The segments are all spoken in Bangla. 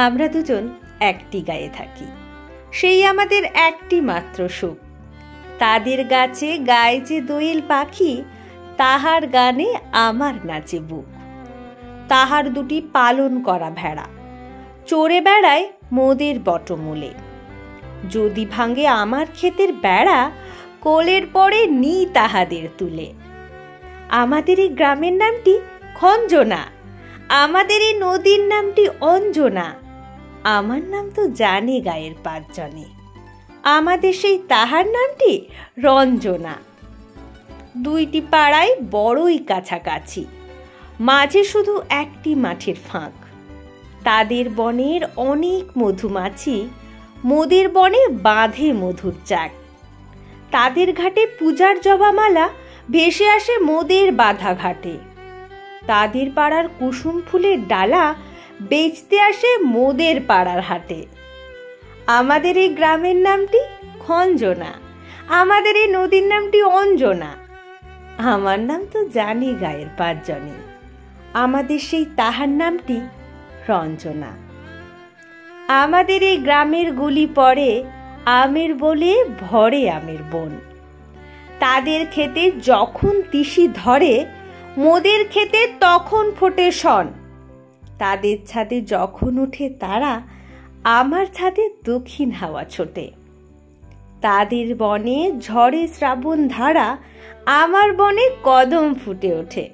আমরা দুজন একটি গায়ে থাকি, সেই আমাদের একটি মাত্র সুখ। তাদের গাছে গায়ে যে দোয়েল পাখি, তাহার গানে আমার নাচে বুক। তাহার দুটি পালন করা ভেড়া চড়ে বেড়ায় মোদের বটমূলে। যদি ভাঙে আমার ক্ষেতের বেড়া, কোলের পরে নি তাহাদের তুলে। আমাদের এই গ্রামের নামটি খঞ্জনা, আমাদের এই নদীর নামটি অঞ্জনা। আমার নাম তো জানে গায়ের 5 জনে, আমাদের সেই তাহার নামটি রঞ্জনা। দুইটি পাড়ায় বড়ই কাছাকাছি, মাঝে শুধু একটি মাঠের ফাঁক। তাদের বনের অনেক মধুমাছি, মোদের বনে বাঁধে মধুর চাক। তাদের ঘাটে পূজার জবামালা ভেসে আসে মোদের বাঁধা ঘাটে। তাদের পাড়ার কুসুম ফুলের ডালা বেচতে আসে মোদের পাড়ার হাটে। আমাদের এই গ্রামের নামটি খঞ্জনা, আমাদের এই নদীর নামটি অঞ্জনা। আমার নাম তো জানি গায়ের 5 জনে, আমাদের সেই তাহার নামটি রঞ্জনা। আমাদের এই গ্রামের গুলি পড়ে আমের বলে ভরে আমের বন। তাদের ক্ষেতে যখন তিসি ধরে, মোদের ক্ষেতে তখন ফোটে শন। তাদের ছাদে যখন ওঠে তারা, আমার ছাদে দক্ষিণ হাওয়া ছোটে। তাদের বনে ঝড়ে শ্রাবণ ধারা, আমার বনে কদম ফুটে ওঠে।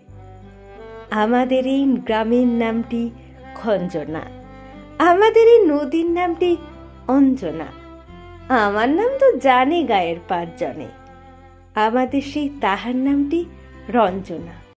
আমাদের এই গ্রামের নামটি খঞ্জনা, আমাদের এই নদীর নামটি অঞ্জনা। আমার নাম তো জানে গায়ের 5 জনে, আমাদের সেই তাহার নামটি রঞ্জনা।